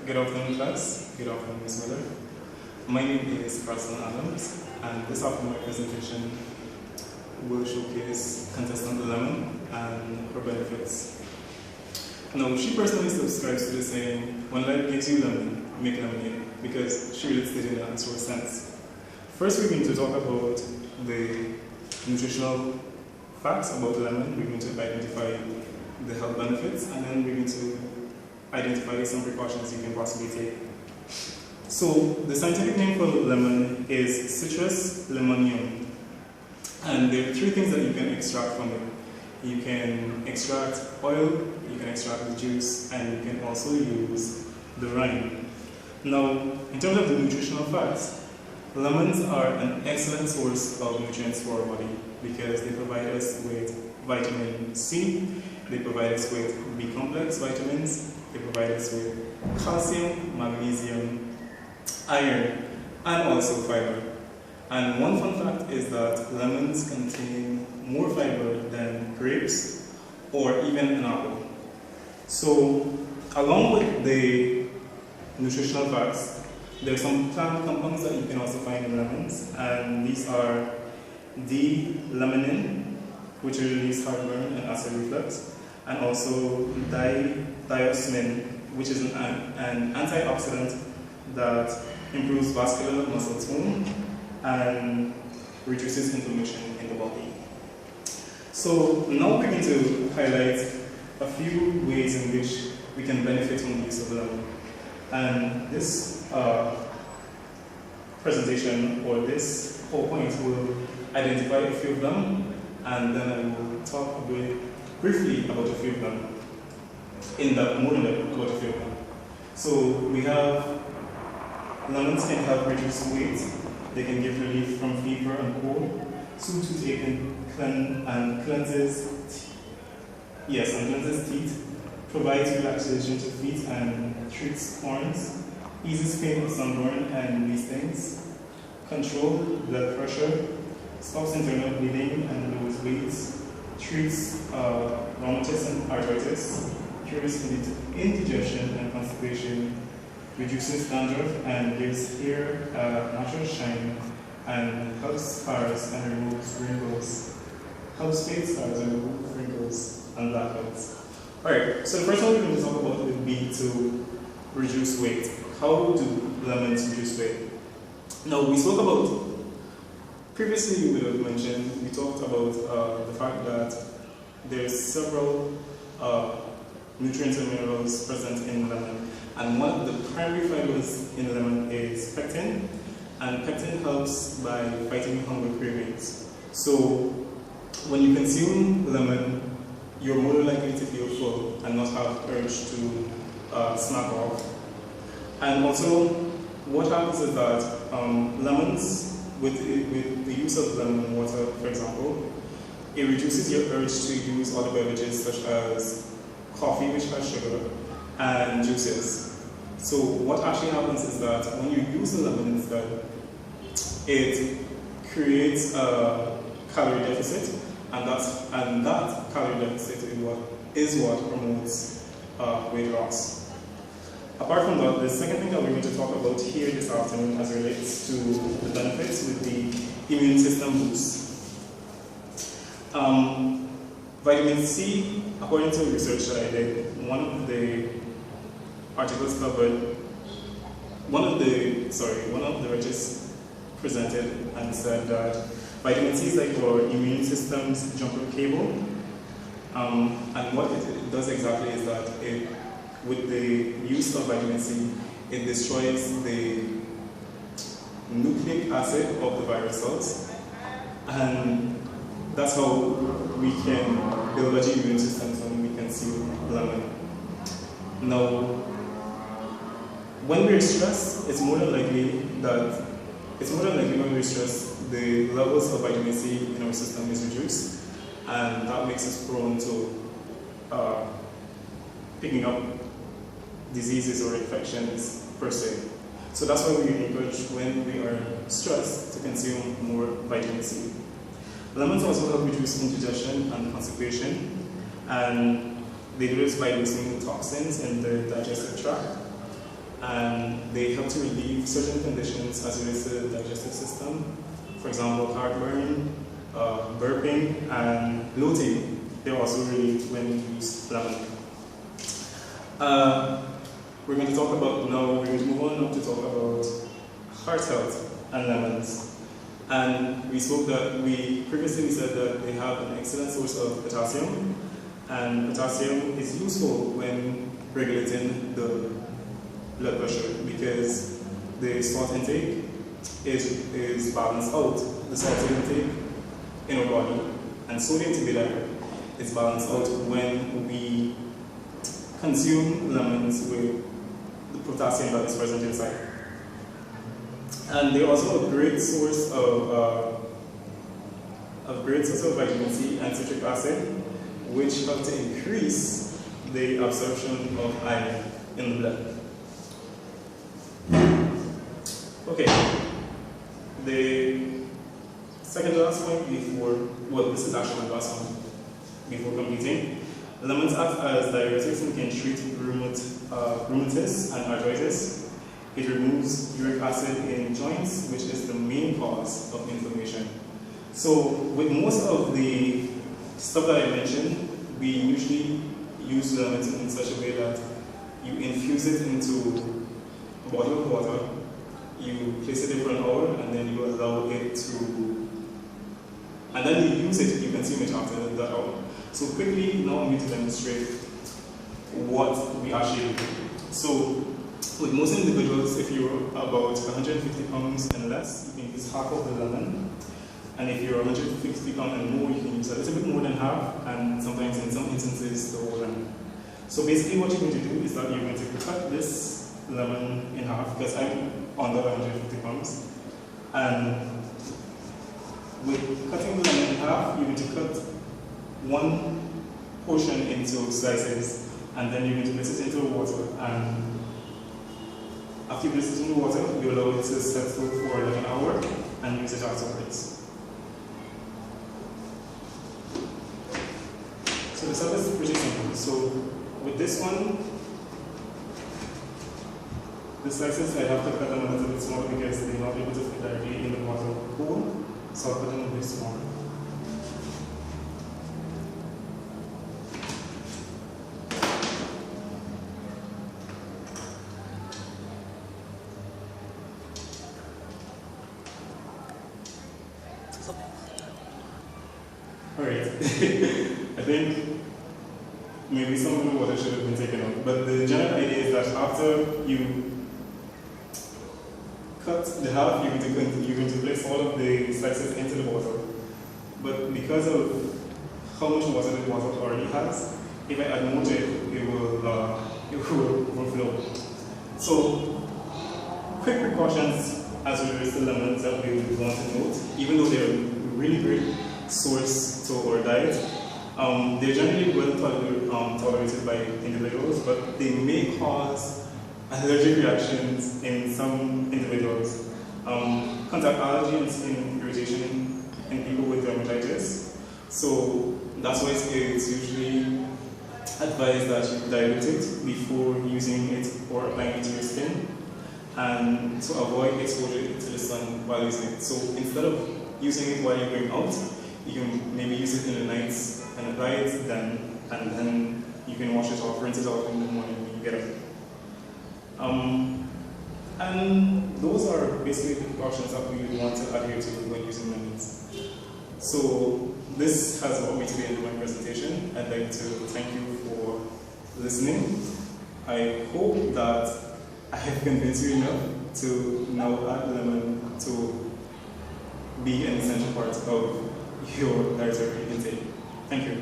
Good afternoon, class. Good afternoon, Ms. Miller. My name is Carson Adams, and this afternoon my presentation will showcase contestant lemon and her benefits. Now, she personally subscribes to the saying, when life gives you lemon, make lemonade, because she relates it in a natural sense. First, we're going to talk about the nutritional facts about lemon. We're going to identify the health benefits, and then we're going to identify some precautions you can possibly take. So, the scientific name for lemon is Citrus lemonium. And there are three things that you can extract from it. You can extract oil, you can extract the juice, and you can also use the rind. Now, in terms of the nutritional facts, lemons are an excellent source of nutrients for our body because they provide us with vitamin C, they provide us with B-complex vitamins, they provide us with calcium, magnesium, iron, and also fiber. And one fun fact is that lemons contain more fiber than grapes or even an apple. So, along with the nutritional facts, there are some plant compounds that you can also find in lemons, and these are D-limonene, which relieves heartburn and acid reflux, and also diosmin, which is an antioxidant that improves vascular muscle tone and reduces inflammation in the body. So now we're going to highlight a few ways in which we can benefit from the use of lemon. And this presentation, or this PowerPoint, will identify a few of them, and then I will talk a bit briefly about a few of them, more than about a few of them. So we have lemons can help reduce weight, they can give relief from fever and cold, soothes toothache and cleanses teeth, provides relaxation to feet and treats corns, eases pain of sunburn and bee stings, controls blood pressure, stops internal bleeding and lowers weight, treats rheumatism and arthritis, cures indigestion and constipation, reduces dandruff and gives hair a natural shine, and helps scars and removes wrinkles. Helps fade scars and remove wrinkles and blackheads. Alright, so the first one we're going to talk about would be to reduce weight. How do lemons reduce weight? Now, we spoke about, previously we would have mentioned, we talked about the fact that there's several nutrients and minerals present in lemon. And one of the primary fibers in lemon is pectin, and pectin helps by fighting hunger cravings. So when you consume lemon, you're more likely to feel full and not have urge to snack off. And also, what happens is that lemons, with the use of lemon water, for example, it reduces your urge to use other beverages such as coffee, which has sugar, and juices. So what actually happens is that when you use the lemon instead, it creates a calorie deficit, and that calorie deficit is what promotes weight loss. Apart from that, the second thing that we're going to talk about here this afternoon as relates to the benefits with the immune system boost. Vitamin C, according to research that I did, one of the articles covered, one of the writers presented and said that vitamin C is like our immune system's jumper cable. And what it does exactly is that with the use of vitamin C, it destroys the nucleic acid of the virus cells, and that's how we can build a immune system when we consume lemon. Now, when we're stressed, it's more than likely when we're stressed, the levels of vitamin C in our system is reduced, and that makes us prone to picking up diseases or infections per se. So that's why we encourage when we are stressed to consume more vitamin C. Lemons also help reduce indigestion and constipation, and they do this by reducing toxins in the digestive tract. and they help to relieve certain conditions as relates to the digestive system. For example, heartburn, burping, and bloating. They're also relieved when you use lemon. We're going to talk about now, we're going to move on now to talk about heart health and lemons. And we spoke that we previously said that they have an excellent source of potassium, and potassium is useful when regulating the blood pressure because the salt intake is balanced out. The salt intake in our body and sodium to be there is balanced out when we consume lemons with the potassium that is present inside. And they're also a great source of vitamin C and citric acid, which help to increase the absorption of iron in the blood. Okay, the second to last point before, well, this is actually the last one before completing. Lemons act as diuretics and can treat rheumatism and arthritis. It removes uric acid in joints, which is the main cause of inflammation. So with most of the stuff that I mentioned, we usually use lemons in such a way that you infuse it into a bottle of water, you place it in for an hour, and then you allow it to, and then you use it, you consume it after that hour. So quickly, now I'm going to demonstrate what we actually do. So with most individuals, if you're about 150 pounds and less, you can use half of the lemon. And if you're 150 pounds and more, you can use a little bit more than half, and sometimes in some instances, the whole lemon. So basically what you're going to do is that you're going to cut this lemon in half, because I'm under 150 pounds. And with cutting the lemon in half, you're going to cut one portion into slices, and then you're going to place it into water, and after you place it in the water, you allow it to settle for like an hour and use it afterwards. So the service is pretty simple. So with this one, the slices I have to cut them a little bit smaller because they're not able to fit directly in the bottle hole. So I'll cut them a bit smaller. Alright, I think maybe some of the water should have been taken out, but the general idea is that after you cut the half, you're going to place all of the slices into the bottle. But because of how much water the bottle already has, if I add more to it, it will overflow. So, quick precautions as it relates to lemons that we would want to note, even though they're really great source to our diet. They're generally well tolerated by individuals, but they may cause allergic reactions in some individuals. Contact allergy and skin irritation in people with dermatitis. So that's why it's usually advised that you dilute it before using it or applying it to your skin, and to avoid exposure to the sun while using it. So instead of using it while you're going out, you can maybe use it in the nights and apply it then, and then you can wash it off, rinse it out in the morning when you get up. And those are basically the precautions that we want to adhere to when using lemons. So this has brought me to the end of my presentation. I'd like to thank you for listening. I hope that I have convinced you enough to now add lemon to be an essential part of your dietary intake. Thank you.